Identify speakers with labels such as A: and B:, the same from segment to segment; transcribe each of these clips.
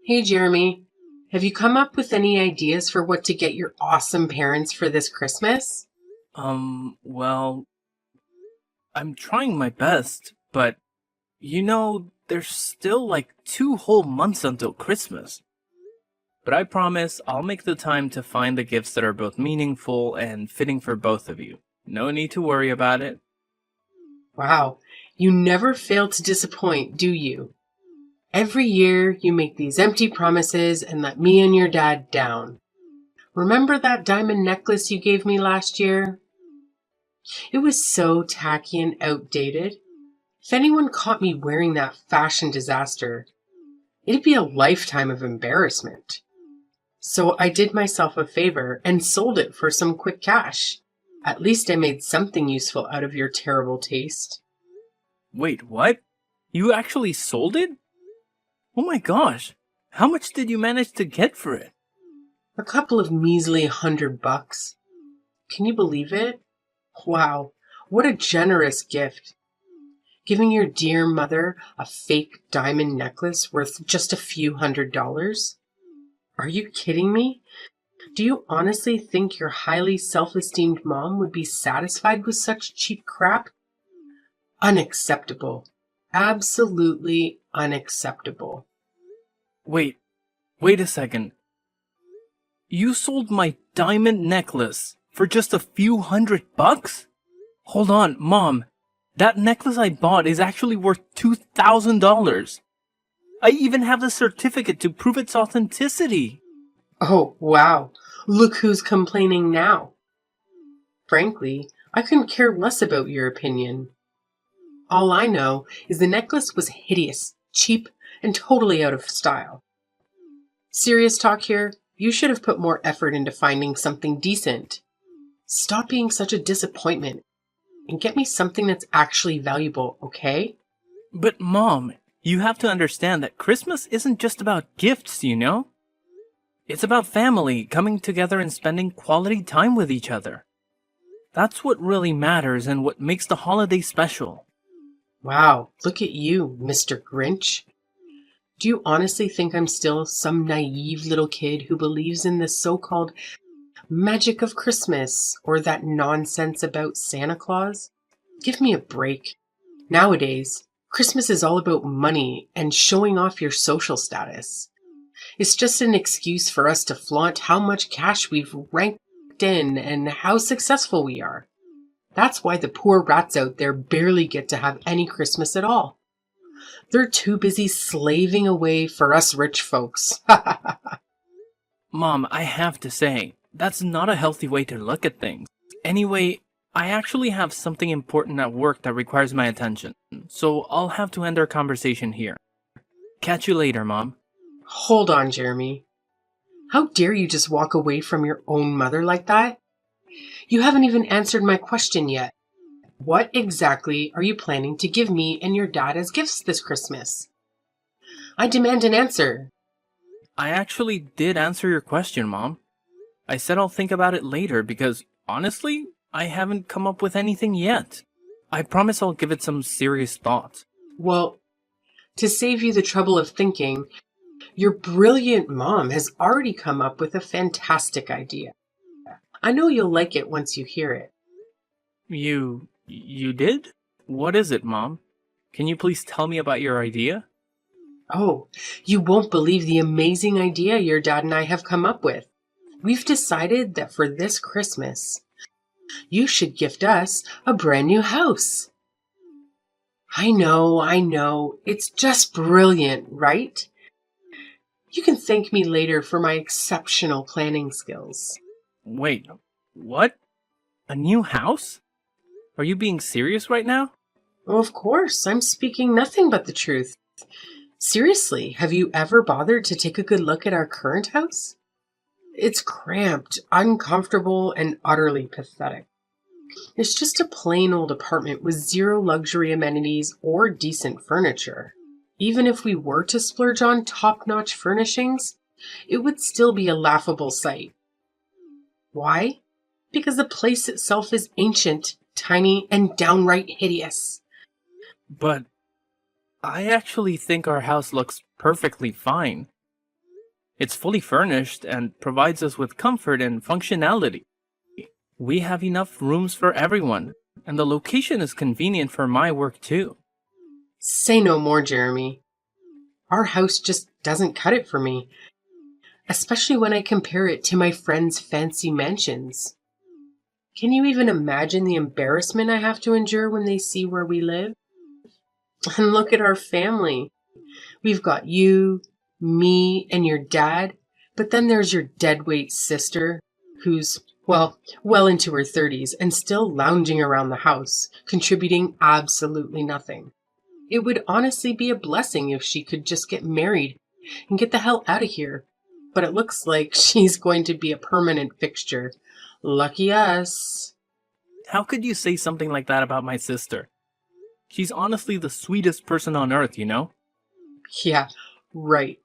A: Hey Jeremy, have you come up with any ideas for what to get your awesome parents for this Christmas?
B: Well, I'm trying my best, but there's still like 2 whole months until Christmas. But I promise I'll make the time to find the gifts that are both meaningful and fitting for both of you. No need to worry about it.
A: Wow, you never fail to disappoint, do you? Every year you make these empty promises and let me and your dad down. Remember that diamond necklace you gave me last year? It was so tacky and outdated. If anyone caught me wearing that fashion disaster, it'd be a lifetime of embarrassment. So I did myself a favor and sold it for some quick cash. At least I made something useful out of your terrible taste.
B: Wait, what? You actually sold it? Oh my gosh. How much did you manage to get for it?
A: A couple of measly $100. Can you believe it? Wow, what a generous gift. Giving your dear mother a fake diamond necklace worth just a few $100s? Are you kidding me? Do you honestly think your highly self-esteemed mom would be satisfied with such cheap crap? Unacceptable. Absolutely unacceptable.
B: Wait, wait a second. You sold my diamond necklace for just a few $100? Hold on, Mom. That necklace I bought is actually worth $2,000. I even have the certificate to prove its authenticity.
A: Oh, wow. Look who's complaining now. Frankly, I couldn't care less about your opinion. All I know is the necklace was hideous, cheap, and totally out of style. Serious talk here, you should have put more effort into finding something decent. Stop being such a disappointment and get me something that's actually valuable, okay?
B: But Mom, you have to understand that Christmas isn't just about gifts, you know? It's about family coming together and spending quality time with each other. That's what really matters and what makes the holiday special.
A: Wow, look at you, Mr. Grinch. Do you honestly think I'm still some naive little kid who believes in the so-called magic of Christmas or that nonsense about Santa Claus? Give me a break. Nowadays, Christmas is all about money and showing off your social status. It's just an excuse for us to flaunt how much cash we've ranked in and how successful we are. That's why the poor rats out there barely get to have any Christmas at all. They're too busy slaving away for us rich folks.
B: Mom, I have to say, that's not a healthy way to look at things. Anyway, I actually have something important at work that requires my attention, so I'll have to end our conversation here. Catch you later, Mom.
A: Hold on, Jeremy. How dare you just walk away from your own mother like that? You haven't even answered my question yet. What exactly are you planning to give me and your dad as gifts this Christmas? I demand an answer.
B: I actually did answer your question, Mom. I said I'll think about it later because, honestly, I haven't come up with anything yet. I promise I'll give it some serious thought.
A: Well, to save you the trouble of thinking, your brilliant mom has already come up with a fantastic idea. I know you'll like it once you hear it.
B: You did? What is it, Mom? Can you please tell me about your idea?
A: Oh, you won't believe the amazing idea your dad and I have come up with. We've decided that for this Christmas, you should gift us a brand new house. I know. It's just brilliant, right? You can thank me later for my exceptional planning skills.
B: Wait, what? A new house? Are you being serious right now?
A: Oh, of course, I'm speaking nothing but the truth. Seriously, have you ever bothered to take a good look at our current house? It's cramped, uncomfortable, and utterly pathetic. It's just a plain old apartment with zero luxury amenities or decent furniture. Even if we were to splurge on top-notch furnishings, it would still be a laughable sight. Why? Because the place itself is ancient, tiny, and downright hideous.
B: But I actually think our house looks perfectly fine. It's fully furnished and provides us with comfort and functionality. We have enough rooms for everyone, and the location is convenient for my work too.
A: Say no more, Jeremy. Our house just doesn't cut it for me, especially when I compare it to my friends' fancy mansions. Can you even imagine the embarrassment I have to endure when they see where we live? And look at our family. We've got you, me, and your dad, but then there's your deadweight sister, who's, well into her 30s and still lounging around the house, contributing absolutely nothing. It would honestly be a blessing if she could just get married and get the hell out of here. But it looks like she's going to be a permanent fixture. Lucky us.
B: How could you say something like that about my sister? She's honestly the sweetest person on earth, you know?
A: Yeah, right.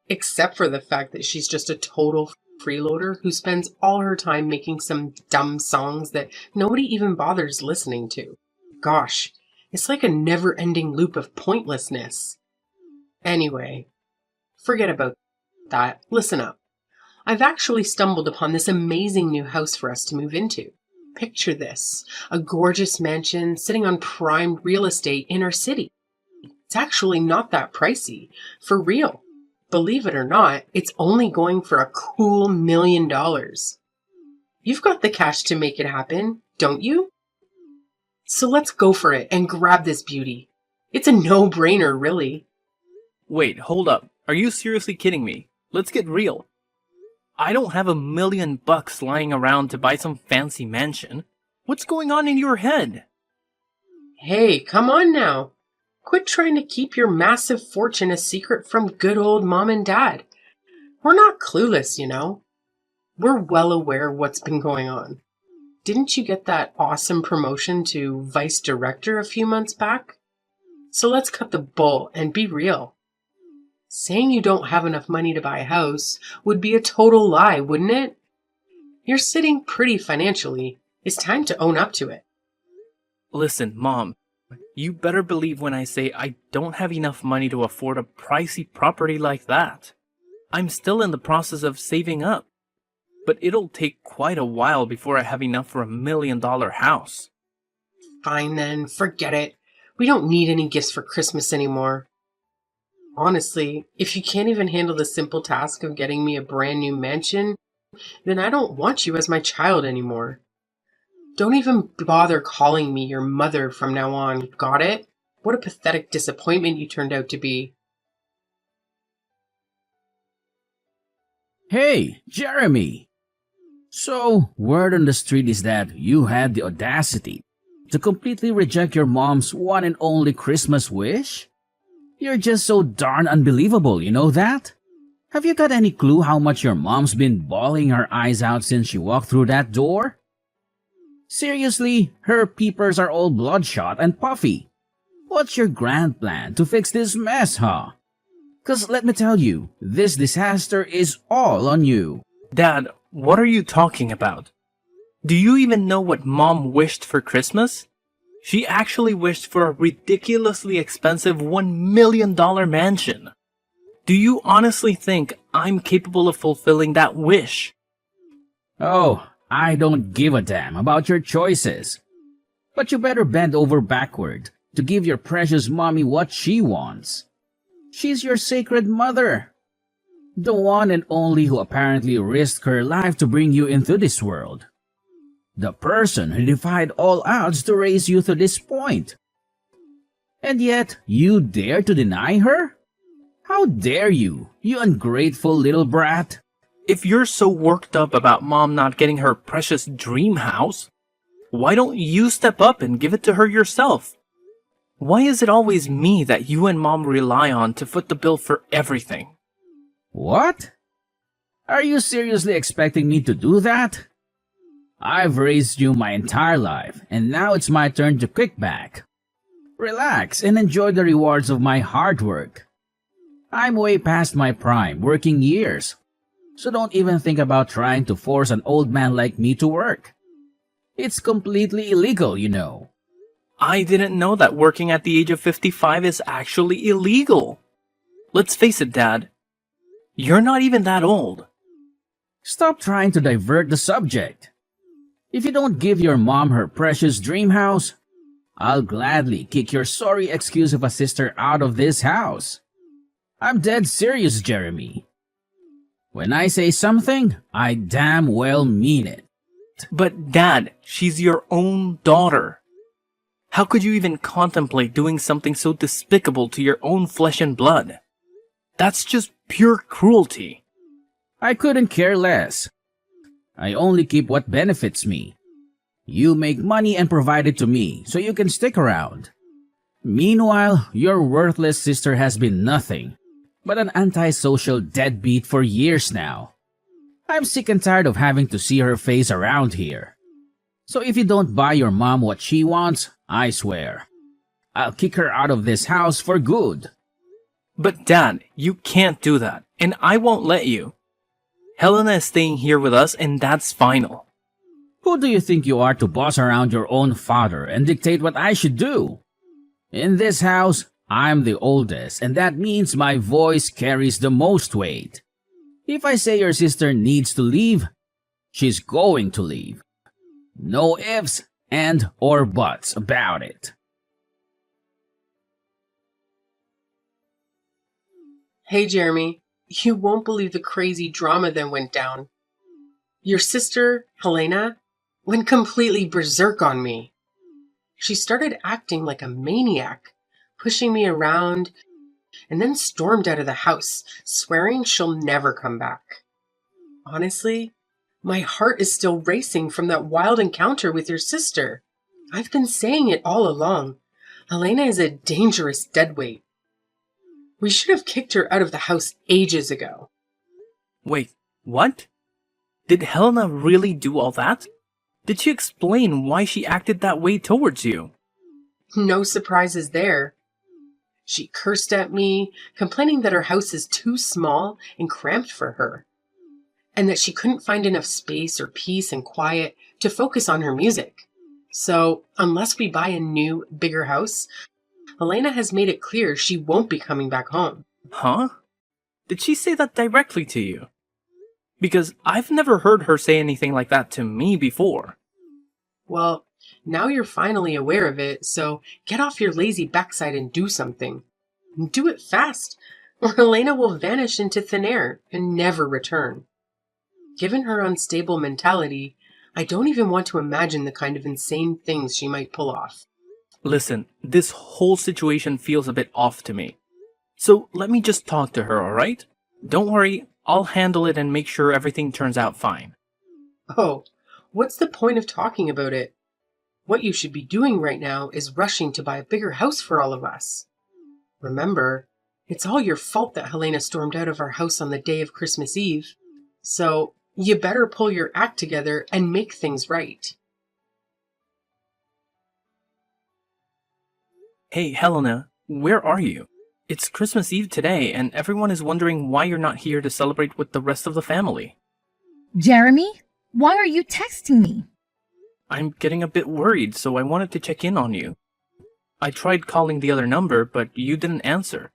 A: Except for the fact that she's just a total freeloader who spends all her time making some dumb songs that nobody even bothers listening to. Gosh, it's like a never-ending loop of pointlessness. Anyway, forget about that. Listen up. I've actually stumbled upon this amazing new house for us to move into. Picture this, a gorgeous mansion sitting on prime real estate in our city. It's actually not that pricey, for real. Believe it or not, it's only going for a cool $1 million. You've got the cash to make it happen, don't you? So let's go for it and grab this beauty. It's a no-brainer, really.
B: Wait, hold up. Are you seriously kidding me? Let's get real. I don't have $1 million lying around to buy some fancy mansion. What's going on in your head?
A: Hey, come on now. Quit trying to keep your massive fortune a secret from good old mom and dad. We're not clueless, you know. We're well aware of what's been going on. Didn't you get that awesome promotion to vice director a few months back? So let's cut the bull and be real. Saying you don't have enough money to buy a house would be a total lie, wouldn't it? You're sitting pretty financially. It's time to own up to it.
B: Listen, Mom, you better believe when I say I don't have enough money to afford a pricey property like that. I'm still in the process of saving up, but it'll take quite a while before I have enough for $1 million house.
A: Fine then, forget it. We don't need any gifts for Christmas anymore. Honestly, if you can't even handle the simple task of getting me a brand new mansion, then I don't want you as my child anymore. Don't even bother calling me your mother from now on, got it? What a pathetic disappointment you turned out to be.
C: Hey, Jeremy! So, word on the street is that you had the audacity to completely reject your mom's one and only Christmas wish? You're just so darn unbelievable, you know that? Have you got any clue how much your mom's been bawling her eyes out since she walked through that door? Seriously, her peepers are all bloodshot and puffy. What's your grand plan to fix this mess, huh? 'Cause let me tell you, this disaster is all on you.
B: Dad, what are you talking about? Do you even know what Mom wished for Christmas? She actually wished for a ridiculously expensive $1 million mansion. Do you honestly think I'm capable of fulfilling that wish?
C: Oh, I don't give a damn about your choices. But you better bend over backward to give your precious mommy what she wants. She's your sacred mother. The one and only who apparently risked her life to bring you into this world. The person who defied all odds to raise you to this point. And yet, you dare to deny her? How dare you, you ungrateful little brat?
B: If you're so worked up about Mom not getting her precious dream house, why don't you step up and give it to her yourself? Why is it always me that you and Mom rely on to foot the bill for everything?
C: What? Are you seriously expecting me to do that? I've raised you my entire life, and now it's my turn to kick back. Relax and enjoy the rewards of my hard work. I'm way past my prime working years, so don't even think about trying to force an old man like me to work. It's completely illegal, you know.
B: I didn't know that working at the age of 55 is actually illegal. Let's face it, Dad. You're not even that old.
C: Stop trying to divert the subject. If you don't give your mom her precious dream house, I'll gladly kick your sorry excuse of a sister out of this house. I'm dead serious, Jeremy. When I say something, I damn well mean it.
B: But Dad, she's your own daughter. How could you even contemplate doing something so despicable to your own flesh and blood? That's just pure cruelty.
C: I couldn't care less. I only keep what benefits me. You make money and provide it to me so you can stick around. Meanwhile, your worthless sister has been nothing but an antisocial deadbeat for years now. I'm sick and tired of having to see her face around here. So if you don't buy your mom what she wants, I swear, I'll kick her out of this house for good.
B: But Dad, you can't do that, and I won't let you. Helena is staying here with us, and that's final.
C: Who do you think you are to boss around your own father and dictate what I should do? In this house, I'm the oldest, and that means my voice carries the most weight. If I say your sister needs to leave, she's going to leave. No ifs and or buts about it.
A: Hey, Jeremy, you won't believe the crazy drama that went down. Your sister, Helena, went completely berserk on me. She started acting like a maniac, pushing me around, and then stormed out of the house, swearing she'll never come back. Honestly, my heart is still racing from that wild encounter with your sister. I've been saying it all along. Helena is a dangerous deadweight. We should have kicked her out of the house ages ago.
B: Wait, what? Did Helena really do all that? Did she explain why she acted that way towards you?
A: No surprises there. She cursed at me, complaining that her house is too small and cramped for her, and that she couldn't find enough space or peace and quiet to focus on her music. So, unless we buy a new, bigger house, Helena has made it clear she won't be coming back home.
B: Huh? Did she say that directly to you? Because I've never heard her say anything like that to me before.
A: Well, now you're finally aware of it, so get off your lazy backside and do something. Do it fast, or Helena will vanish into thin air and never return. Given her unstable mentality, I don't even want to imagine the kind of insane things she might pull off.
B: Listen, this whole situation feels a bit off to me. So let me just talk to her, alright? Don't worry, I'll handle it and make sure everything turns out fine.
A: Oh, what's the point of talking about it? What you should be doing right now is rushing to buy a bigger house for all of us. Remember, it's all your fault that Helena stormed out of our house on the day of Christmas Eve. So, you better pull your act together and make things right.
B: Hey, Helena, where are you? It's Christmas Eve today, and everyone is wondering why you're not here to celebrate with the rest of the family.
D: Jeremy, why are you texting me?
B: I'm getting a bit worried, so I wanted to check in on you. I tried calling the other number, but you didn't answer.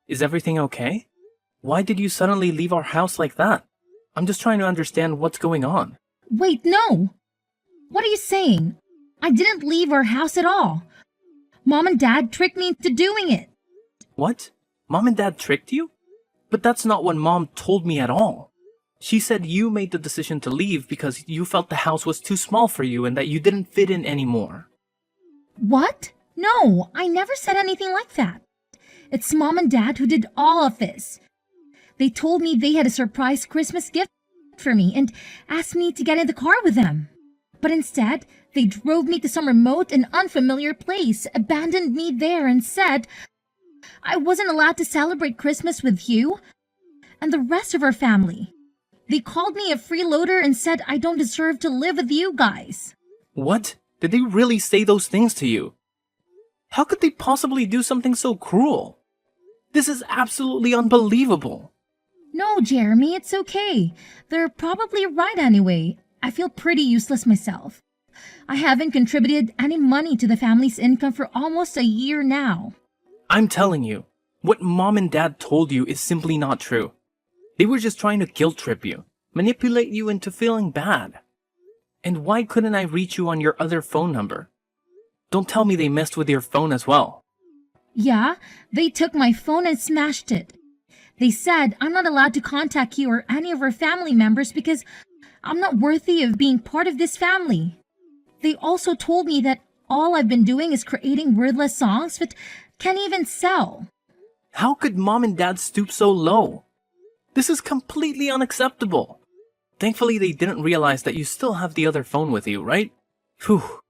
B: Is everything okay? Why did you suddenly leave our house like that? I'm just trying to understand what's going on.
D: Wait, no! What are you saying? I didn't leave our house at all. Mom and Dad tricked me into doing it.
B: What? Mom and Dad tricked you? But that's not what Mom told me at all. She said you made the decision to leave because you felt the house was too small for you and that you didn't fit in anymore.
D: What? No, I never said anything like that. It's Mom and Dad who did all of this. They told me they had a surprise Christmas gift for me and asked me to get in the car with them. But instead, they drove me to some remote and unfamiliar place, abandoned me there, and said I wasn't allowed to celebrate Christmas with you and the rest of our family. They called me a freeloader and said I don't deserve to live with you guys.
B: What? Did they really say those things to you? How could they possibly do something so cruel? This is absolutely unbelievable.
D: No, Jeremy, it's okay. They're probably right anyway. I feel pretty useless myself. I haven't contributed any money to the family's income for almost a year now.
B: I'm telling you, what Mom and Dad told you is simply not true. They were just trying to guilt trip you, manipulate you into feeling bad. And why couldn't I reach you on your other phone number? Don't tell me they messed with your phone as well.
D: Yeah, they took my phone and smashed it. They said I'm not allowed to contact you or any of our family members because I'm not worthy of being part of this family. They also told me that all I've been doing is creating wordless songs that can't even sell.
B: How could mom and dad stoop so low? This is completely unacceptable. Thankfully, they didn't realize that you still have the other phone with you, right? Phew.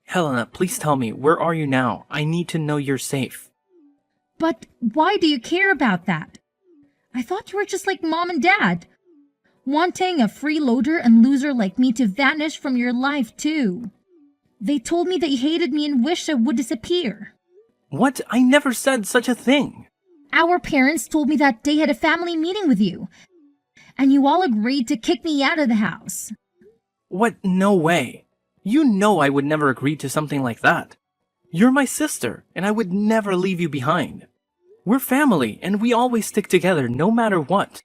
B: Helena, please tell me, where are you now? I need to know you're safe.
D: But why do you care about that? I thought you were just like mom and dad, wanting a freeloader and loser like me to vanish from your life too. They told me that you hated me and wished I would disappear.
B: What? I never said such a thing.
D: Our parents told me that they had a family meeting with you, and you all agreed to kick me out of the house.
B: What? No way. You know I would never agree to something like that. You're my sister, and I would never leave you behind. We're family, and we always stick together no matter what.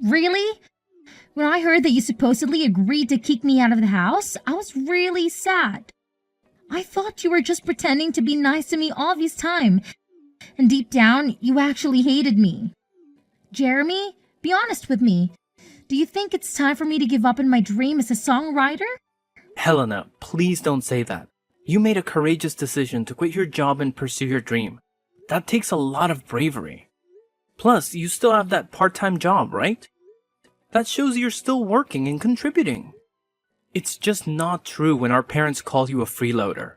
D: Really? When I heard that you supposedly agreed to kick me out of the house, I was really sad. I thought you were just pretending to be nice to me all this time, and deep down, you actually hated me. Jeremy, be honest with me. Do you think it's time for me to give up on my dream as a songwriter?
B: Helena, please don't say that. You made a courageous decision to quit your job and pursue your dream. That takes a lot of bravery. Plus, you still have that part-time job, right? That shows you're still working and contributing. It's just not true when our parents call you a freeloader.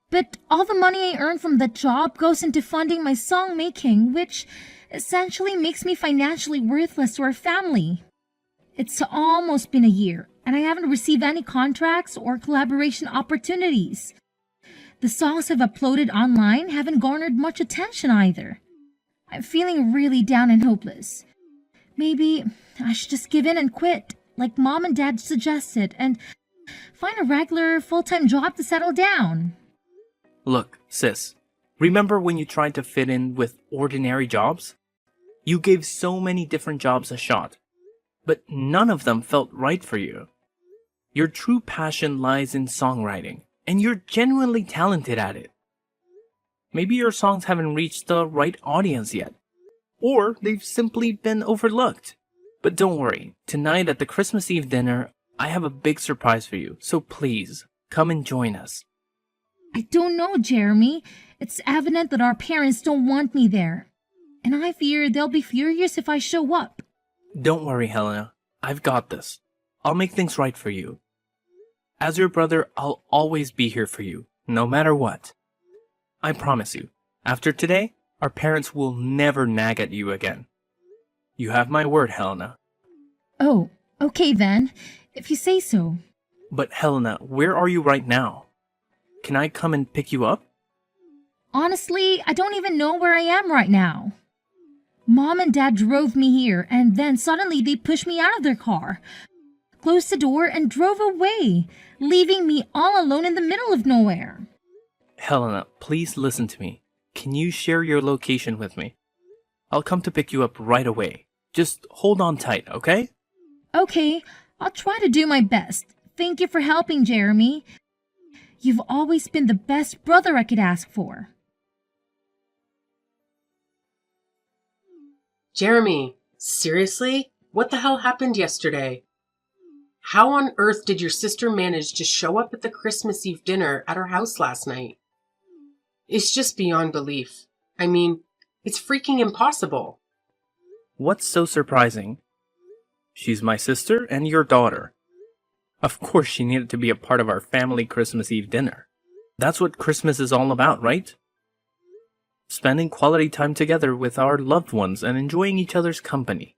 D: But all the money I earn from that job goes into funding my song making, which essentially makes me financially worthless to our family. It's almost been a year, and I haven't received any contracts or collaboration opportunities. The songs I've uploaded online haven't garnered much attention either. I'm feeling really down and hopeless. Maybe I should just give in and quit, like mom and dad suggested, and find a regular full-time job to settle down.
B: Look, sis, remember when you tried to fit in with ordinary jobs? You gave so many different jobs a shot, but none of them felt right for you. Your true passion lies in songwriting, and you're genuinely talented at it. Maybe your songs haven't reached the right audience yet, or they've simply been overlooked. But don't worry, tonight at the Christmas Eve dinner, I have a big surprise for you, so please, come and join us.
D: I don't know, Jeremy. It's evident that our parents don't want me there, and I fear they'll be furious if I show up.
B: Don't worry, Helena. I've got this. I'll make things right for you. As your brother, I'll always be here for you, no matter what. I promise you, after today, our parents will never nag at you again. You have my word, Helena.
D: Oh, okay then, if you say so.
B: But Helena, where are you right now? Can I come and pick you up?
D: Honestly, I don't even know where I am right now. Mom and Dad drove me here, and then suddenly they pushed me out of their car, closed the door, and drove away, leaving me all alone in the middle of nowhere.
B: Helena, please listen to me. Can you share your location with me? I'll come to pick you up right away. Just hold on tight, okay?
D: Okay, I'll try to do my best. Thank you for helping, Jeremy. You've always been the best brother I could ask for.
A: Jeremy, seriously? What the hell happened yesterday? How on earth did your sister manage to show up at the Christmas Eve dinner at her house last night? It's just beyond belief. I mean, it's freaking impossible.
B: What's so surprising? She's my sister and your daughter. Of course she needed to be a part of our family Christmas Eve dinner. That's what Christmas is all about, right? Spending quality time together with our loved ones and enjoying each other's company.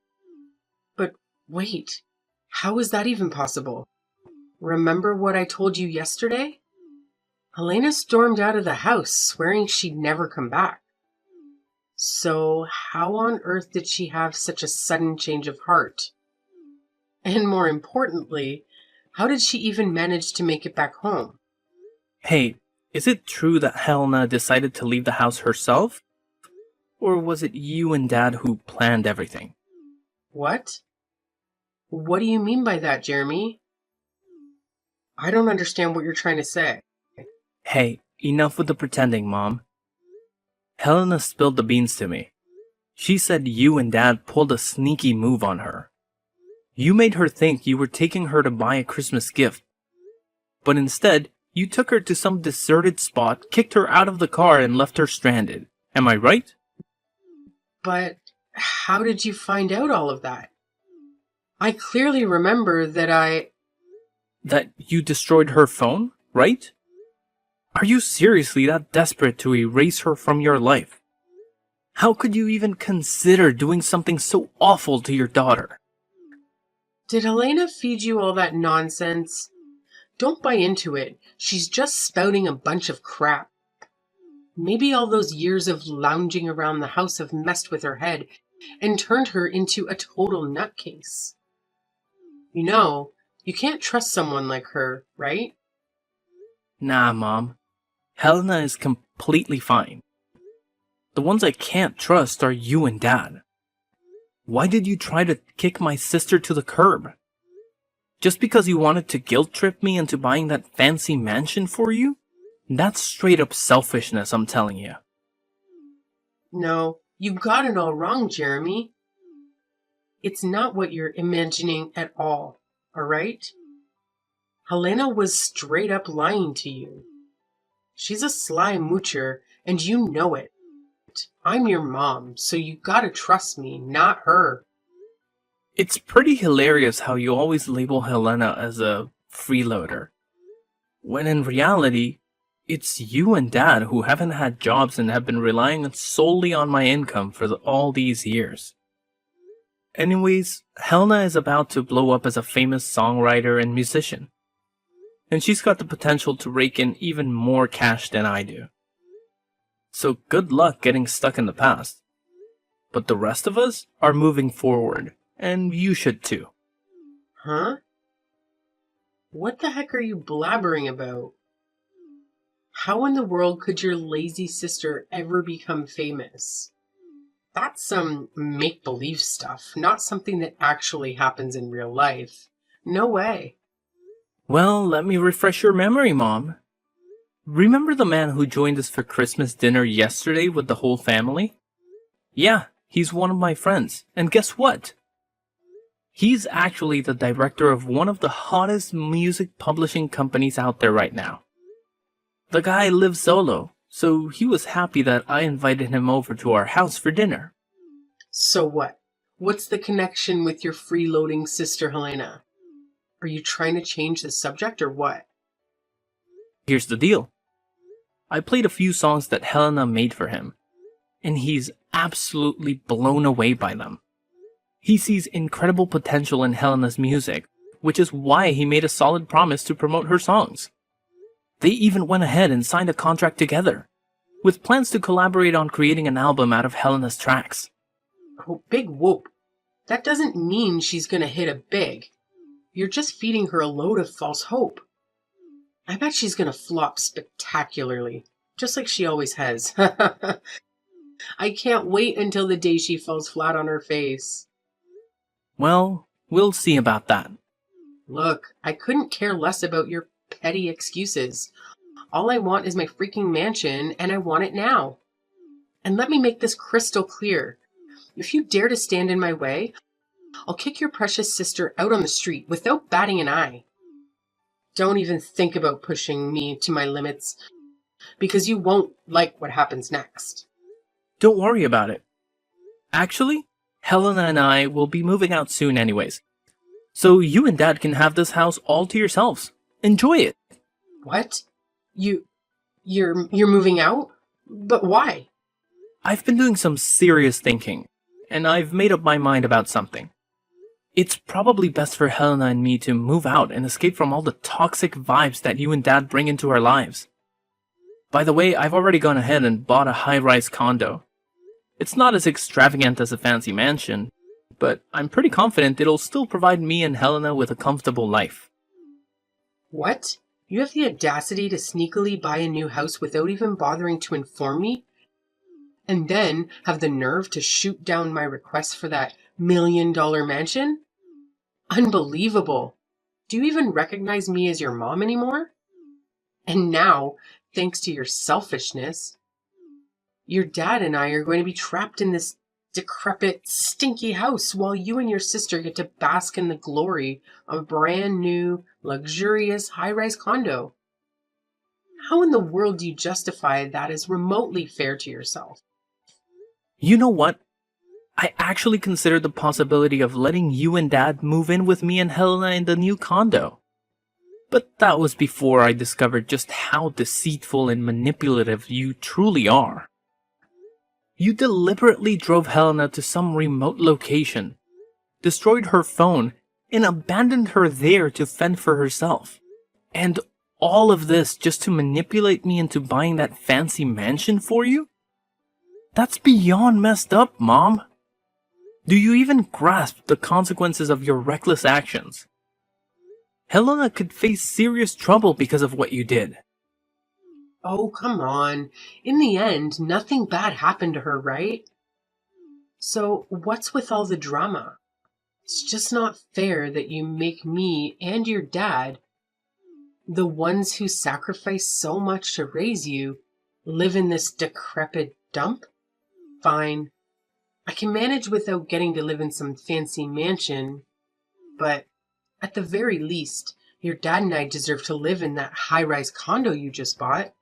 A: But wait, how is that even possible? Remember what I told you yesterday? Helena stormed out of the house, swearing she'd never come back. So how on earth did she have such a sudden change of heart? And more importantly, how did she even manage to make it back home?
B: Hey, is it true that Helena decided to leave the house herself? Or was it you and Dad who planned everything?
A: What? What do you mean by that, Jeremy? I don't understand what you're trying to say.
B: Hey, enough with the pretending, Mom. Helena spilled the beans to me. She said you and Dad pulled a sneaky move on her. You made her think you were taking her to buy a Christmas gift. But instead, you took her to some deserted spot, kicked her out of the car, and left her stranded. Am I right?
A: But how did you find out all of that? I clearly remember that
B: That you destroyed her phone, right? Are you seriously that desperate to erase her from your life? How could you even consider doing something so awful to your daughter?
A: Did Helena feed you all that nonsense? Don't buy into it. She's just spouting a bunch of crap. Maybe all those years of lounging around the house have messed with her head and turned her into a total nutcase. You know, you can't trust someone like her, right?
B: Nah, Mom. Helena is completely fine. The ones I can't trust are you and Dad. Why did you try to kick my sister to the curb? Just because you wanted to guilt trip me into buying that fancy mansion for you? That's straight up selfishness, I'm telling you.
A: No, you've got it all wrong, Jeremy. It's not what you're imagining at all right? Helena was straight up lying to you. She's a sly moocher, and you know it. I'm your mom, so you gotta trust me, not her.
B: It's pretty hilarious how you always label Helena as a freeloader, when in reality, it's you and Dad who haven't had jobs and have been relying solely on my income for all these years. Anyways, Helena is about to blow up as a famous songwriter and musician, and she's got the potential to rake in even more cash than I do. So good luck getting stuck in the past. But the rest of us are moving forward, and you should too.
A: Huh? What the heck are you blabbering about? How in the world could your lazy sister ever become famous? That's some make-believe stuff, not something that actually happens in real life. No way.
B: Well, let me refresh your memory, Mom. Remember the man who joined us for Christmas dinner yesterday with the whole family? Yeah, he's one of my friends. And guess what? He's actually the director of one of the hottest music publishing companies out there right now. The guy lives solo, so he was happy that I invited him over to our house for dinner.
A: So what? What's the connection with your freeloading sister Helena? Are you trying to change the subject or what?
B: Here's the deal. I played a few songs that Helena made for him, and he's absolutely blown away by them. He sees incredible potential in Helena's music, which is why he made a solid promise to promote her songs. They even went ahead and signed a contract together, with plans to collaborate on creating an album out of Helena's tracks.
A: Oh, big whoop. That doesn't mean she's gonna hit it big. You're just feeding her a load of false hope. I bet she's gonna flop spectacularly, just like she always has. I can't wait until the day she falls flat on her face.
B: Well, we'll see about that.
A: Look, I couldn't care less about your petty excuses. All I want is my freaking mansion, and I want it now. And let me make this crystal clear. If you dare to stand in my way, I'll kick your precious sister out on the street without batting an eye. Don't even think about pushing me to my limits, because you won't like what happens next.
B: Don't worry about it. Actually, Helena and I will be moving out soon anyways. So you and Dad can have this house all to yourselves. Enjoy it.
A: What? You're moving out? But why?
B: I've been doing some serious thinking, and I've made up my mind about something. It's probably best for Helena and me to move out and escape from all the toxic vibes that you and Dad bring into our lives. By the way, I've already gone ahead and bought a high-rise condo. It's not as extravagant as a fancy mansion, but I'm pretty confident it'll still provide me and Helena with a comfortable life.
A: What? You have the audacity to sneakily buy a new house without even bothering to inform me? And then have the nerve to shoot down my request for that $1 million mansion? Unbelievable. Do you even recognize me as your mom anymore? And now, thanks to your selfishness, your dad and I are going to be trapped in this decrepit, stinky house while you and your sister get to bask in the glory of a brand new, luxurious high-rise condo. How in the world do you justify that as remotely fair to yourself?
B: You know what? I actually considered the possibility of letting you and Dad move in with me and Helena in the new condo. But that was before I discovered just how deceitful and manipulative you truly are. You deliberately drove Helena to some remote location, destroyed her phone, and abandoned her there to fend for herself. And all of this just to manipulate me into buying that fancy mansion for you? That's beyond messed up, Mom. Do you even grasp the consequences of your reckless actions? Helena could face serious trouble because of what you did.
A: Oh, come on. In the end, nothing bad happened to her, right? So what's with all the drama? It's just not fair that you make me and your dad, the ones who sacrificed so much to raise you, live in this decrepit dump? Fine. I can manage without getting to live in some fancy mansion, but at the very least, your dad and I deserve to live in that high-rise condo you just bought.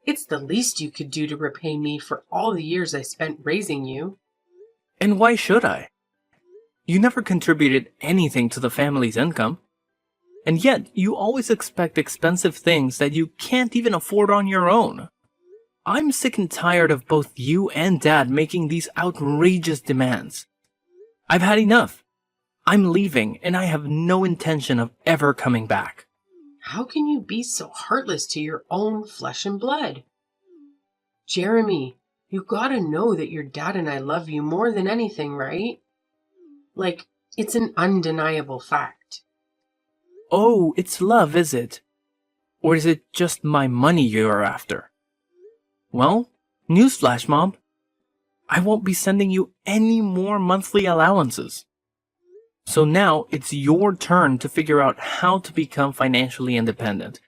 A: It's the least you could do to repay me for all the years I spent raising you.
B: And why should I? You never contributed anything to the family's income. And yet, you always expect expensive things that you can't even afford on your own. I'm sick and tired of both you and Dad making these outrageous demands. I've had enough. I'm leaving, and I have no intention of ever coming back.
A: How can you be so heartless to your own flesh and blood? Jeremy, you gotta know that your dad and I love you more than anything, right? Like, it's an undeniable fact.
B: Oh, it's love, is it? Or is it just my money you're after? Well, newsflash, Mom. I won't be sending you any more monthly allowances. So now it's your turn to figure out how to become financially independent.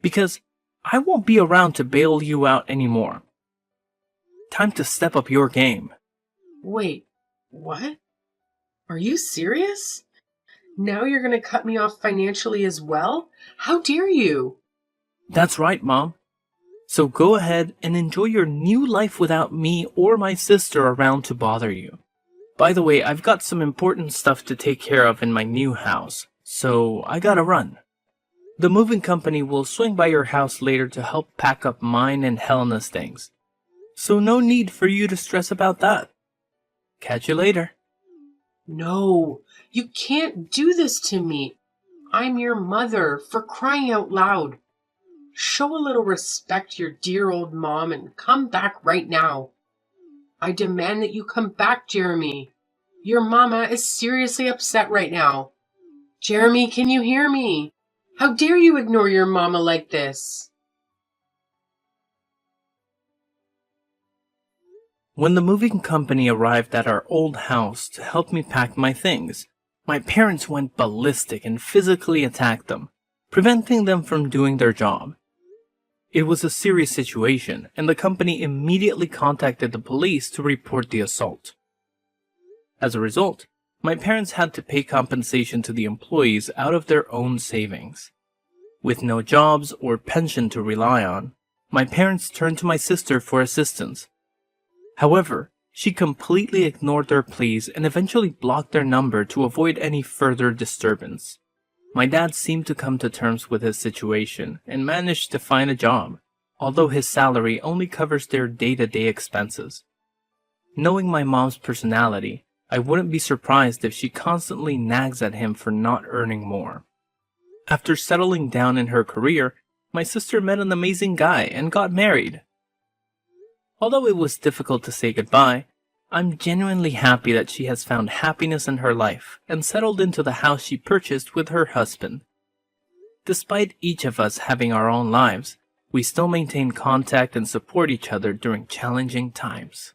B: Because I won't be around to bail you out anymore. Time to step up your game.
A: Wait, what? Are you serious? Now you're gonna cut me off financially as well? How dare you?
B: That's right, Mom. So go ahead and enjoy your new life without me or my sister around to bother you. By the way, I've got some important stuff to take care of in my new house, so I gotta run. The moving company will swing by your house later to help pack up mine and Helena's things. So no need for you to stress about that. Catch you later.
A: No, you can't do this to me. I'm your mother, for crying out loud. Show a little respect to your dear old mom and come back right now. I demand that you come back, Jeremy. Your mama is seriously upset right now. Jeremy, can you hear me? How dare you ignore your mama like this?
B: When the moving company arrived at our old house to help me pack my things, my parents went ballistic and physically attacked them, preventing them from doing their job. It was a serious situation, and the company immediately contacted the police to report the assault. As a result, my parents had to pay compensation to the employees out of their own savings. With no jobs or pension to rely on, my parents turned to my sister for assistance. However, she completely ignored their pleas and eventually blocked their number to avoid any further disturbance. My dad seemed to come to terms with his situation and managed to find a job, although his salary only covers their day-to-day expenses. Knowing my mom's personality, I wouldn't be surprised if she constantly nags at him for not earning more. After settling down in her career, my sister met an amazing guy and got married. Although it was difficult to say goodbye, I'm genuinely happy that she has found happiness in her life and settled into the house she purchased with her husband. Despite each of us having our own lives, we still maintain contact and support each other during challenging times.